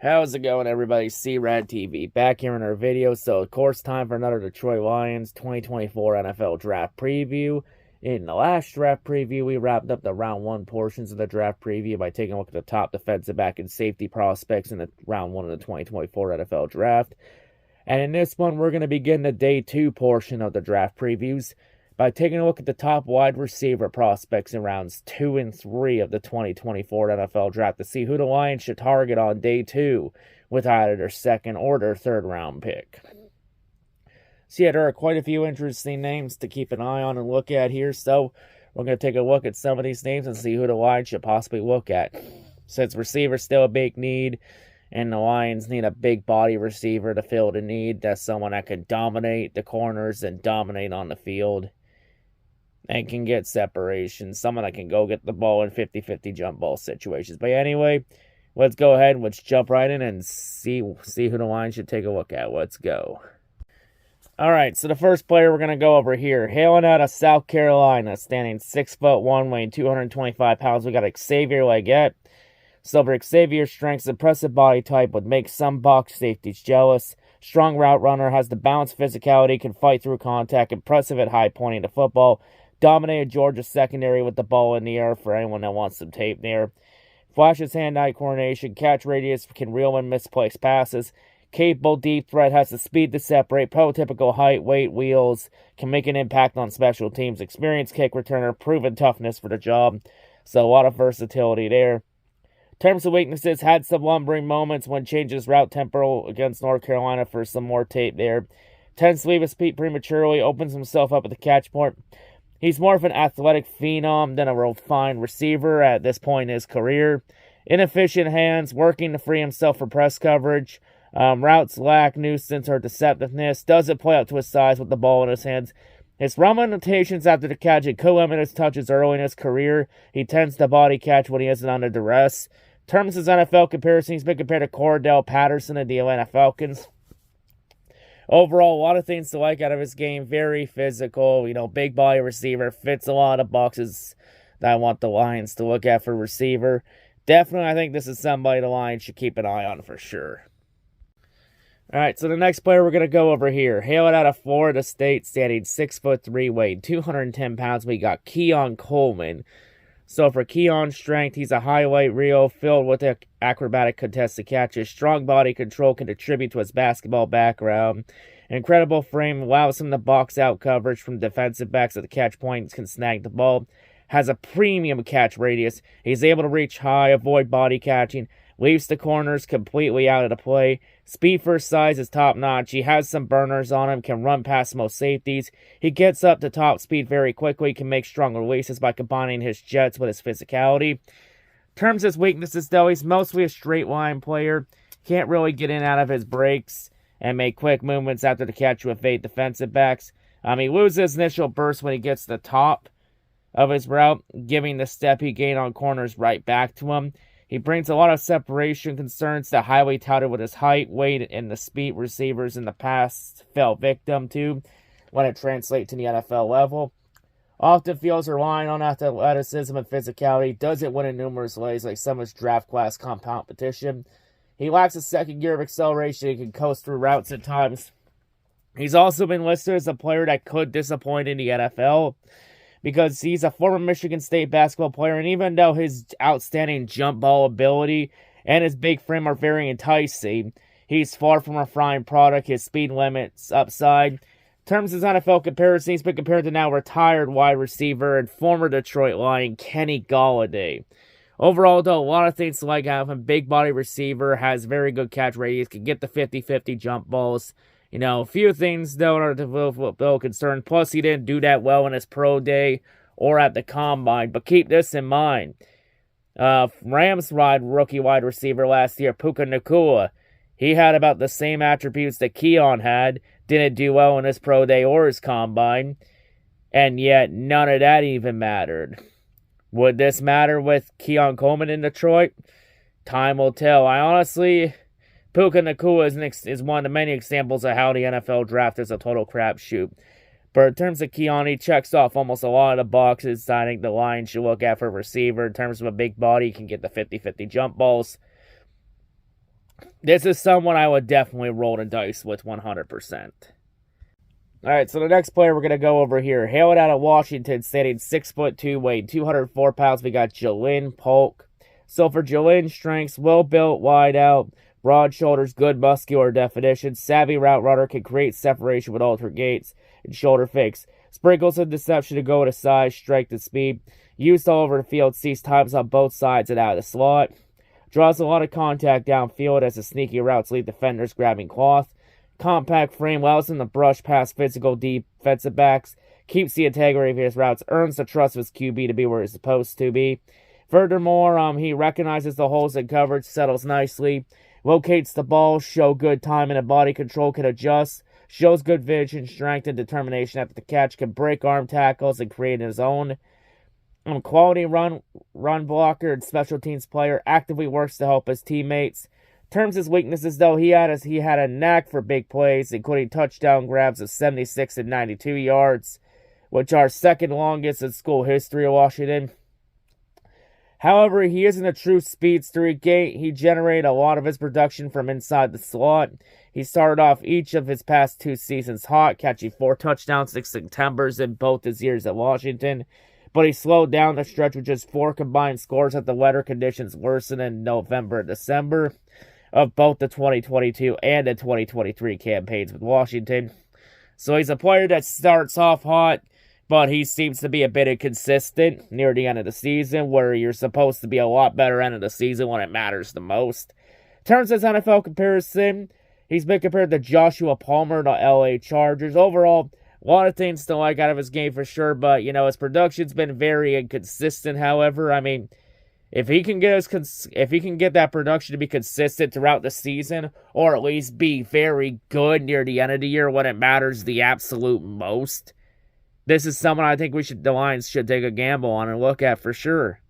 How's it going, everybody? C-RadTV back here in our video. So, of course, time for another Detroit Lions 2024 NFL Draft Preview. In the last draft preview, we wrapped up the round one portions of the draft preview by taking a look at the top defensive back and safety prospects in the round one of the 2024 NFL Draft. And in this one, we're going to begin the day two portion of the draft previews by taking a look at the top wide receiver prospects in rounds 2 and 3 of the 2024 NFL Draft to see who the Lions should target on day 2 with either their second or their third round pick. So yeah, there are quite a few interesting names to keep an eye on and look at here, so we're going to take a look at some of these names and see who the Lions should possibly look at. Since receiver's still a big need, and the Lions need a big body receiver to fill the need, that's someone that can dominate the corners and dominate on the field and can get separation. Someone that can go get the ball in 50-50 jump ball situations. But anyway, let's go ahead and let's jump right in and see who the Lions should take a look at. Let's go. Alright, so the first player we're going to go over here, hailing out of South Carolina, standing 6'1", weighing 225 pounds, we got Xavier Legette. So for Xavier's strengths, impressive body type would make some box safeties jealous. Strong route runner, has the balance physicality, can fight through contact, impressive at high pointing the football. Dominated Georgia's secondary with the ball in the air for anyone that wants some tape there. Flashes hand-eye coordination, catch radius, can reel in misplaced passes. Capable deep threat, has the speed to separate, prototypical height, weight, wheels, can make an impact on special teams. Experienced kick returner, proven toughness for the job. So a lot of versatility there. In terms of weaknesses, had some lumbering moments when changes route tempo against North Carolina for some more tape there. Tends to leave his feet prematurely, opens himself up at the catch point. He's more of an athletic phenom than a refined receiver at this point in his career. Inefficient hands, working to free himself for press coverage. Routes lack nuisance or deceptiveness. Doesn't play up to his size with the ball in his hands. His run limitations after the catch and could limit his touches early in his career. He tends to body catch when he isn't under duress. In terms of his NFL comparison, he's been compared to Cordell Patterson of the Atlanta Falcons. Overall, a lot of things to like out of his game. Very physical, big body receiver. Fits a lot of boxes that I want the Lions to look at for receiver. Definitely, I think this is somebody the Lions should keep an eye on for sure. Alright, so the next player we're going to go over here. Hailing out of Florida State, standing 6'3", weighing 210 pounds. We got Keon Coleman. So for Keon's strength, he's a high-weight reel filled with acrobatic contested catches. Strong body control can attribute to his basketball background. Incredible frame allows him to box out coverage from defensive backs at the catch points, can snag the ball. Has a premium catch radius. He's able to reach high, avoid body catching. Leaves the corners completely out of the play. Speed for his size is top-notch. He has some burners on him, can run past most safeties. He gets up to top speed very quickly, can make strong releases by combining his jets with his physicality. In terms of his weaknesses, though, he's mostly a straight-line player. Can't really get in and out of his breaks and make quick movements after the catch to evade defensive backs. He loses his initial burst when he gets to the top of his route, giving the step he gained on corners right back to him. He brings a lot of separation concerns that highly touted with his height, weight, and the speed receivers in the past fell victim to when it translates to the NFL level. Often feels relying on athleticism and physicality. Doesn't win in numerous ways like some of his draft class competition. He lacks a second gear of acceleration and can coast through routes at times. He's also been listed as a player that could disappoint in the NFL, because he's a former Michigan State basketball player, and even though his outstanding jump ball ability and his big frame are very enticing, he's far from a refined product. His speed limits upside. In terms of his NFL comparison, he's been compared to now retired wide receiver and former Detroit Lion Kenny Golladay. Overall, though, a lot of things to like out of him. Big body receiver, has very good catch radius, can get the 50-50 jump balls. A few things, though, are a little concerned. Plus, he didn't do that well in his pro day or at the combine. But keep this in mind. Rams rookie wide receiver last year, Puka Nacua, he had about the same attributes that Keon had. Didn't do well in his pro day or his combine. And yet, none of that even mattered. Would this matter with Keon Coleman in Detroit? Time will tell. Puka Nacua is one of the many examples of how the NFL draft is a total crapshoot. But in terms of Keon, he checks off almost a lot of the boxes I think the Lions should look at for a receiver. In terms of a big body, he can get the 50-50 jump balls. This is someone I would definitely roll the dice with 100%. All right, so the next player we're going to go over here, hailing out of Washington, standing 6'2", weighing 204 pounds. We got Jalen Polk. So for Jalen's strengths, well-built, wide out, broad shoulders, good muscular definition, savvy route runner, can create separation with alternate gaits and shoulder fakes. Sprinkles of deception to go with a size, strength, and speed. Used all over the field, sees times on both sides and out of the slot. Draws a lot of contact downfield as the sneaky routes lead defenders grabbing cloth. Compact frame allows him to brush past physical defensive backs. Keeps the integrity of his routes. Earns the trust of his QB to be where he's supposed to be. Furthermore, he recognizes the holes in coverage, settles nicely. Locates the ball, show good timing and body control, can adjust. Shows good vision, strength, and determination after the catch. Can break arm tackles and create his own. Quality run blocker and special teams player. Actively works to help his teammates. Terms his weaknesses, though, he had a knack for big plays, including touchdown grabs of 76 and 92 yards, which are second longest in school history of Washington. However, he isn't a true speedster. He generated a lot of his production from inside the slot. He started off each of his past 2 seasons hot, catching 4 touchdowns, 6 Septembers in both his years at Washington. But he slowed down the stretch with just 4 combined scores as the weather conditions worsened in November and December of both the 2022 and the 2023 campaigns with Washington. So he's a player that starts off hot, but he seems to be a bit inconsistent near the end of the season, where you're supposed to be a lot better end of the season when it matters the most. In terms of his NFL comparison, he's been compared to Joshua Palmer, the LA Chargers. Overall, a lot of things to like out of his game for sure, but, his production's been very inconsistent, however. I mean, if he can get that production to be consistent throughout the season, or at least be very good near the end of the year when it matters the absolute most, this is someone I think the Lions should take a gamble on and look at for sure.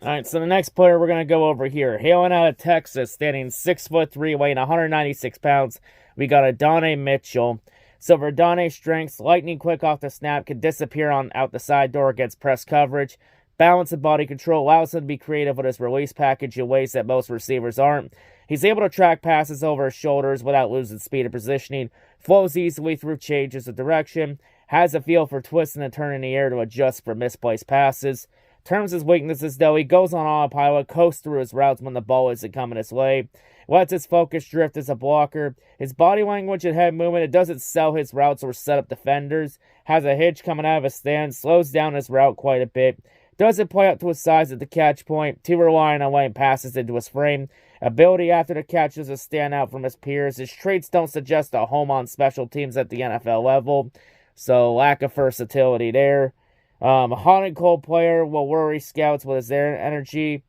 All right, so the next player we're going to go over here, hailing out of Texas, standing 6'3", weighing 196 pounds, we got Adonai Mitchell. So for Adonai's strengths, lightning quick off the snap, can disappear out the side door against press coverage. Balance and body control allows him to be creative with his release package in ways that most receivers aren't. He's able to track passes over his shoulders without losing speed and positioning. Flows easily through changes of direction. Has a feel for twisting and turning in the air to adjust for misplaced passes. Terms his weaknesses, though, he goes on autopilot, coasts through his routes when the ball isn't coming his way. Lets his focus drift as a blocker. His body language and head movement, it doesn't sell his routes or set up defenders. Has a hitch coming out of his stance. Slows down his route quite a bit. Doesn't play up to his size at the catch point. Too reliant on laying passes into his frame. Ability after the catch doesn't stand out from his peers. His traits don't suggest a home on special teams at the NFL level. So, lack of versatility there. Hot and cold player will worry scouts with his energy. In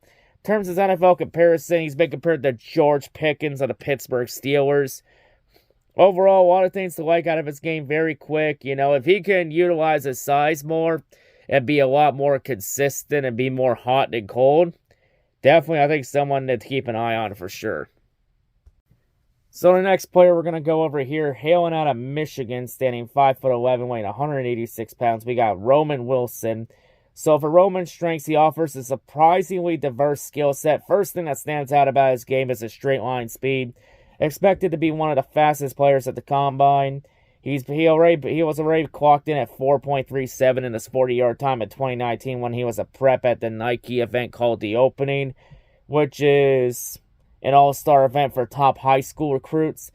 terms of his NFL comparison, he's been compared to George Pickens of the Pittsburgh Steelers. Overall, a lot of things to like out of his game. Very quick. If he can utilize his size more and be a lot more consistent and be more hot than cold, definitely I think someone to keep an eye on for sure. So the next player we're going to go over here, hailing out of Michigan, standing 5'11", weighing 186 pounds, we got Roman Wilson. So for Roman's strengths, he offers a surprisingly diverse skill set. First thing that stands out about his game is his straight line speed. Expected to be one of the fastest players at the combine. He was already clocked in at 4.37 in his 40-yard time in 2019 when he was a prep at the Nike event called The Opening, which is an all-star event for top high school recruits.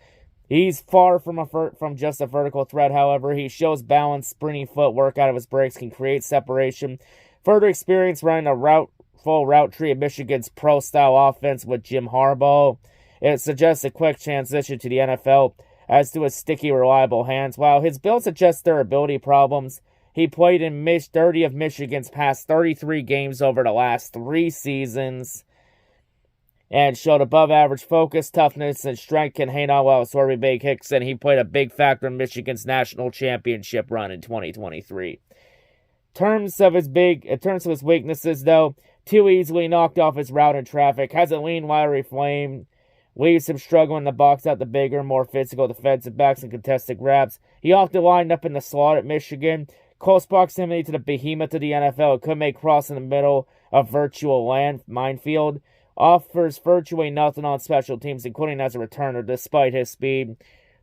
He's far from just a vertical threat, however. He shows balance, sprinting footwork out of his breaks, can create separation. Further experience running a full route tree of Michigan's pro-style offense with Jim Harbaugh. It suggests a quick transition to the NFL as to his sticky, reliable hands. While his build suggests durability problems, he played in 30 of Michigan's past 33 games over the last 3 seasons and showed above-average focus, toughness, and strength, can hang on while absorbing big hits, and he played a big factor in Michigan's national championship run in 2023. In terms of his weaknesses, though, too easily knocked off his route in traffic, has a lean, wiry frame, leaves him struggling in the box out the bigger, more physical defensive backs and contested grabs. He often lined up in the slot at Michigan. Close proximity to the behemoth of the NFL. It could make crossing the middle a virtual minefield. offers virtually nothing on special teams, including as a returner, despite his speed. In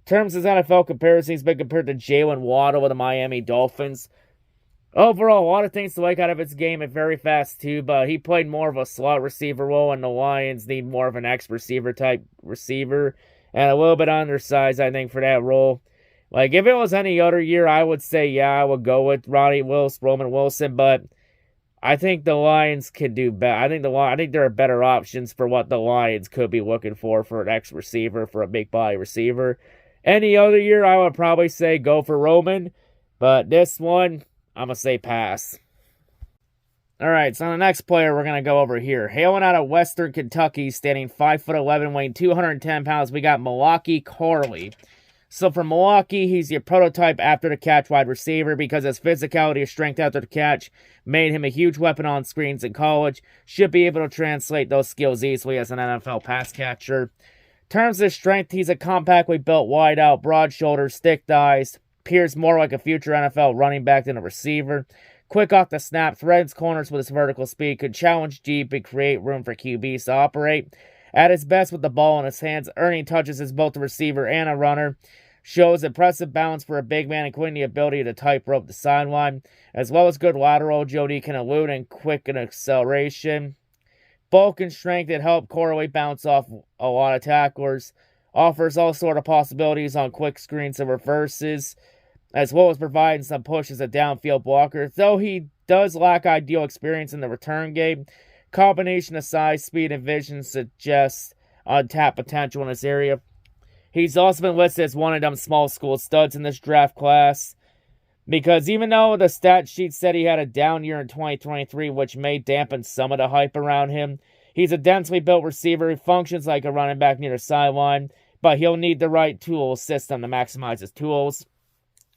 terms of his NFL comparison, he's been compared to Jalen Waddle with the Miami Dolphins. Overall, a lot of things to like out of his game, and very fast too, but he played more of a slot receiver role, and the Lions need more of an X-receiver type receiver, and a little bit undersized, I think, for that role. Like, if it was any other year, I would say, yeah, I would go with Roman Wilson, but I think the Lions could do better. I think there are better options for what the Lions could be looking for an X-receiver, for a big body receiver. Any other year, I would probably say go for Roman, but this one, I'm going to say pass. Alright, so the next player we're going to go over here. Hailing out of Western Kentucky, standing 5'11", weighing 210 pounds, we got Milwaukee Corley. So for Milwaukee, he's your prototype after-the-catch wide receiver because his physicality and strength after the catch made him a huge weapon on screens in college. Should be able to translate those skills easily as an NFL pass catcher. In terms of strength, he's a compactly built wideout, broad shoulders, thick thighs. Appears more like a future NFL running back than a receiver. Quick off the snap, threads corners with his vertical speed, could challenge deep and create room for QBs to operate. At his best with the ball in his hands, earning touches as both a receiver and a runner. Shows impressive balance for a big man, including the ability to tightrope the sideline, as well as good lateral agility, can elude and quicken acceleration. Bulk and strength that help Corley bounce off a lot of tacklers. Offers all sort of possibilities on quick screens and reverses, as well as providing some push as a downfield blocker. Though he does lack ideal experience in the return game, combination of size, speed, and vision suggests untapped potential in this area. He's also been listed as one of them small school studs in this draft class, because even though the stat sheet said he had a down year in 2023, which may dampen some of the hype around him, he's a densely built receiver who functions like a running back near the sideline, but he'll need the right tool system to maximize his tools,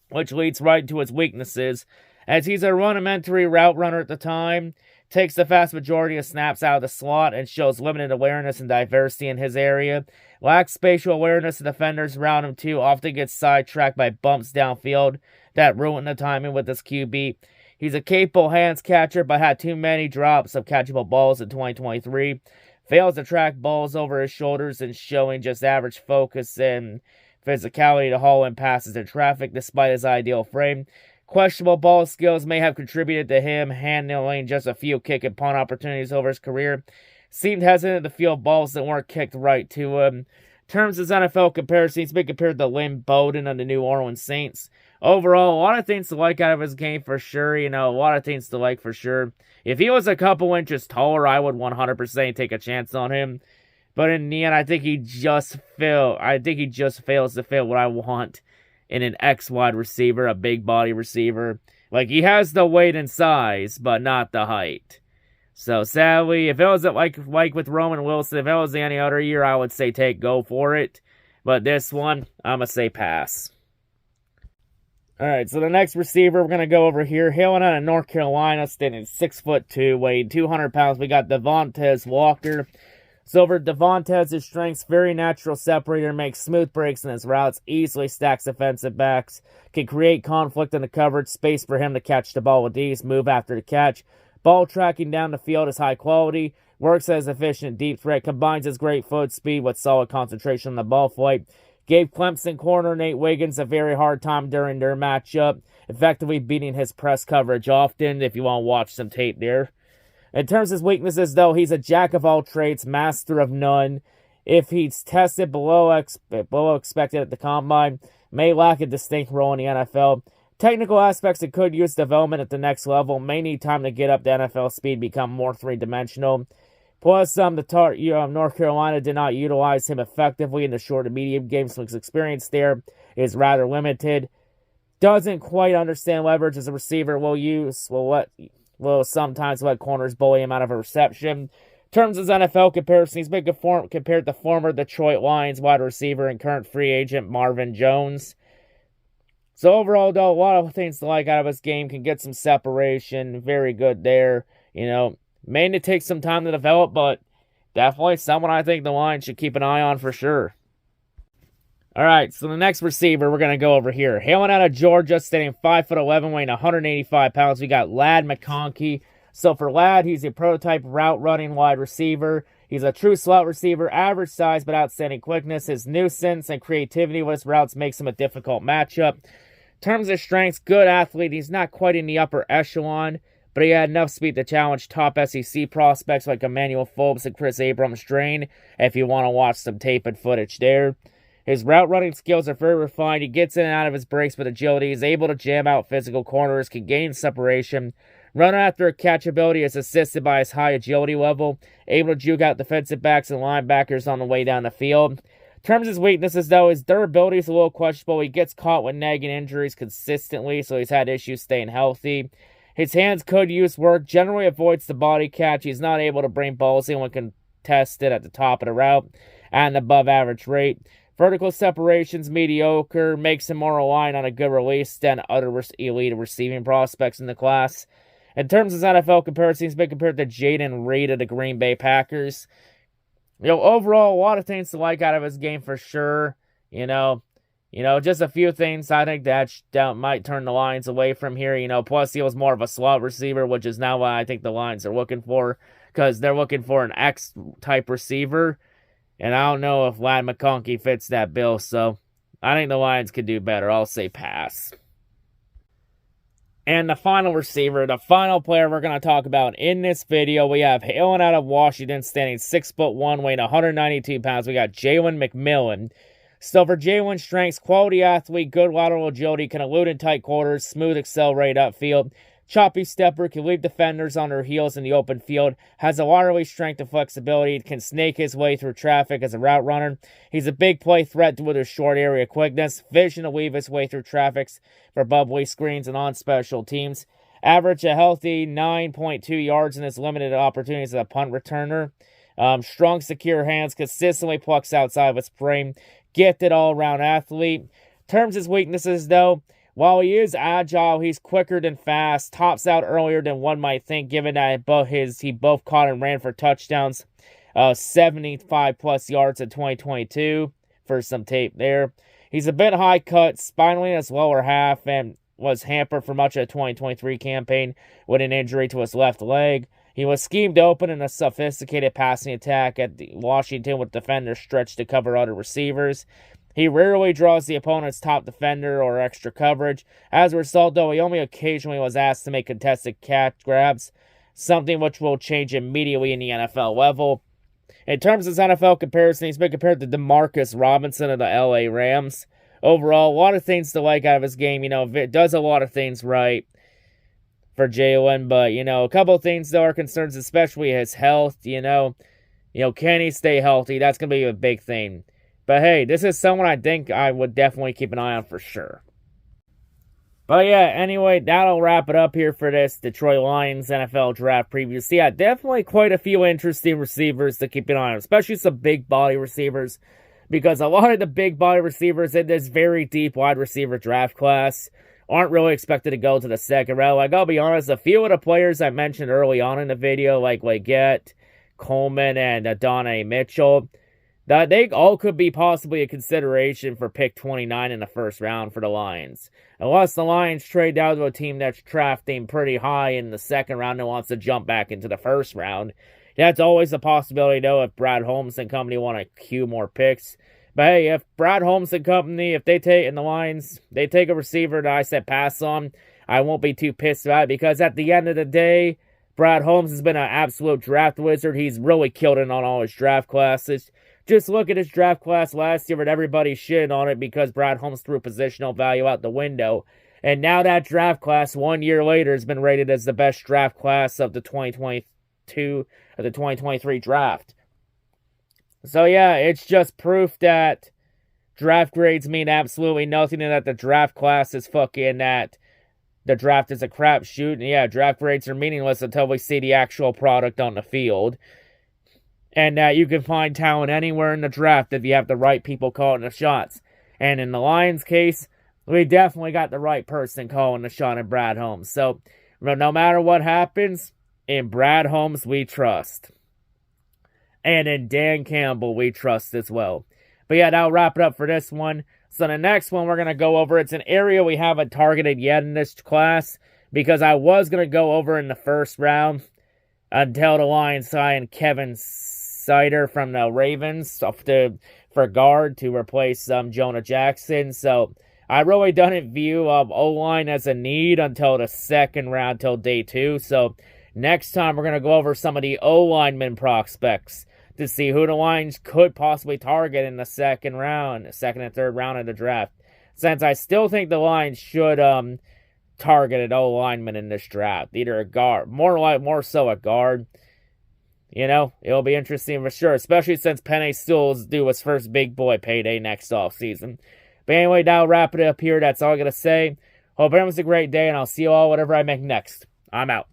which leads right to his weaknesses, as he's a rudimentary route runner at the time, takes the vast majority of snaps out of the slot, and shows limited awareness and diversity in his area. Lacks spatial awareness, and defenders around him too often gets sidetracked by bumps downfield that ruin the timing with his QB. He's a capable hands catcher, but had too many drops of catchable balls in 2023. Fails to track balls over his shoulders and showing just average focus and physicality to haul in passes in traffic despite his ideal frame. Questionable ball skills may have contributed to him handling just a few kick and punt opportunities over his career. Seemed hesitant to field balls that weren't kicked right to him. In terms of his NFL comparison, he's been compared to Lynn Bowden on the New Orleans Saints. Overall, a lot of things to like out of his game for sure. A lot of things to like for sure. If he was a couple inches taller, I would 100% take a chance on him. But in the end, I think he just fails to fit what I want in an X wide receiver, a big body receiver. Like, he has the weight and size, but not the height. So sadly, if it was like with Roman Wilson, if it was any other year, I would say go for it. But this one, I'm going to say pass. Alright, so the next receiver we're going to go over here, hailing out of North Carolina, standing 6'2", weighing 200 pounds, we got Devontae Walker. So for Devontae, his strengths, very natural separator, makes smooth breaks in his routes, easily stacks defensive backs, can create conflict in the coverage, space for him to catch the ball with ease, move after the catch. Ball tracking down the field is high quality, works as efficient deep threat, combines his great foot speed with solid concentration on the ball flight. Gave Clemson corner Nate Wiggins a very hard time during their matchup, effectively beating his press coverage often, if you want to watch some tape there. In terms of his weaknesses, though, he's a jack of all trades, master of none. If he's tested below expected at the combine, may lack a distinct role in the NFL. Technical aspects that could use development at the next level, may need time to get up to NFL speed, become more three-dimensional. Plus, North Carolina did not utilize him effectively in the short and medium games, so his experience there is rather limited. Doesn't quite understand leverage as a receiver. Will sometimes let corners bully him out of a reception. In terms of his NFL comparison, he's been compared to former Detroit Lions wide receiver and current free agent Marvin Jones. So overall, though, a lot of things to like out of his game, can get some separation, very good there. May need to take some time to develop, but definitely someone I think the Lions should keep an eye on for sure. Alright, so the next receiver we're going to go over here. Hailing out of Georgia, standing 5'11", weighing 185 pounds, we got Ladd McConkey. So for Ladd, he's a prototype route-running wide receiver. He's a true slot receiver, average size but outstanding quickness. His nuisance and creativity with his routes makes him a difficult matchup. In terms of strengths, good athlete. He's not quite in the upper echelon, but he had enough speed to challenge top SEC prospects like Emmanuel Forbes and Chris Abrams-Drain, if you want to watch some tape and footage there. His route running skills are very refined. He gets in and out of his breaks with agility. He's able to jam out physical corners, can gain separation. Run after catchability is assisted by his high agility level, able to juke out defensive backs and linebackers on the way down the field. In terms of his weaknesses, though, his durability is a little questionable. He gets caught with nagging injuries consistently, so he's had issues staying healthy. His hands could use work, generally avoids the body catch. He's not able to bring balls in when contested at the top of the route at an above average rate. Vertical separation's mediocre, makes him more reliant on a good release than other elite receiving prospects in the class. In terms of his NFL comparison, he's been compared to Jaden Reed of the Green Bay Packers. Overall, a lot of things to like out of his game for sure. Just a few things I think that might turn the Lions away from here. Plus he was more of a slot receiver, which is now what I think the Lions are looking for, because they're looking for an X-type receiver. And I don't know if Ladd McConkey fits that bill, so I think the Lions could do better. I'll say pass. And the final receiver, the final player we're going to talk about in this video, we have hailing out of Washington, standing 6'1", weighing 192 pounds. We got Jalen McMillan. So for Jalen's strengths, quality athlete, good lateral agility, can elude in tight quarters, smooth accelerate upfield. Choppy stepper, can leave defenders on their heels in the open field, has a laterally strength and flexibility, can snake his way through traffic as a route runner. He's a big play threat with his short area quickness, vision to weave his way through traffic for bubbly screens and on special teams. Average a healthy 9.2 yards in his limited opportunities as a punt returner. Strong, secure hands, consistently plucks outside of his frame. Gifted all-around athlete. In terms of his weaknesses, though, while he is agile, he's quicker than fast, tops out earlier than one might think, given that he both caught and ran for touchdowns, 75-plus yards in 2022, for some tape there. He's a bit high-cut, spinally in his lower half, and was hampered for much of the 2023 campaign with an injury to his left leg. He was schemed open in a sophisticated passing attack at Washington with defenders stretched to cover other receivers. He rarely draws the opponent's top defender or extra coverage. As a result, though, he only occasionally was asked to make contested catch grabs, something which will change immediately in the NFL level. In terms of his NFL comparison, he's been compared to Demarcus Robinson of the LA Rams. Overall, a lot of things to like out of his game. It does a lot of things right for Jalen, but, a couple of things, though, are concerns, especially his health. Can he stay healthy? That's going to be a big thing. But hey, this is someone I think I would definitely keep an eye on for sure. But yeah, anyway, that'll wrap it up here for this Detroit Lions NFL draft preview. So yeah, definitely quite a few interesting receivers to keep an eye on, especially some big body receivers, because a lot of the big body receivers in this very deep wide receiver draft class aren't really expected to go to the second round. Like, I'll be honest, a few of the players I mentioned early on in the video, like Leggett, Coleman, and Adonai Mitchell, that they all could be possibly a consideration for pick 29 in the first round for the Lions. Unless the Lions trade down to a team that's drafting pretty high in the second round and wants to jump back into the first round. That's always a possibility, though, if Brad Holmes and company want to queue more picks. But hey, if Brad Holmes and company, if they take, and the Lions, they take a receiver that I said pass on, I won't be too pissed about it, because at the end of the day, Brad Holmes has been an absolute draft wizard. He's really killed it on all his draft classes. Just look at his draft class last year, and everybody shitting on it because Brad Holmes threw positional value out the window. And now that draft class, 1 year later, has been rated as the best draft class of the 2023 draft. So yeah, it's just proof that draft grades mean absolutely nothing, and that the draft class is fucking that the draft is a crapshoot. And yeah, draft grades are meaningless until we see the actual product on the field. And that you can find talent anywhere in the draft if you have the right people calling the shots. And in the Lions' case, we definitely got the right person calling the shot in Brad Holmes. So, no matter what happens, in Brad Holmes we trust. And in Dan Campbell we trust as well. But yeah, that'll wrap it up for this one. So the next one we're going to go over, it's an area we haven't targeted yet in this class, because I was going to go over in the first round until the Lions signed Kevin Sider from the Ravens for guard to replace Jonah Jackson. So I really didn't view O-line as a need until the second round, till day 2. So next time we're going to go over some of the O-lineman prospects to see who the Lions could possibly target in the second and third round of the draft. Since I still think the Lions should target an O-lineman in this draft, either a guard, more so a guard. You know, it'll be interesting for sure, especially since Penny still is due his first big boy payday next offseason. But anyway, that'll wrap it up here. That's all I got to say. Hope everyone's a great day, and I'll see you all whatever I make next. I'm out.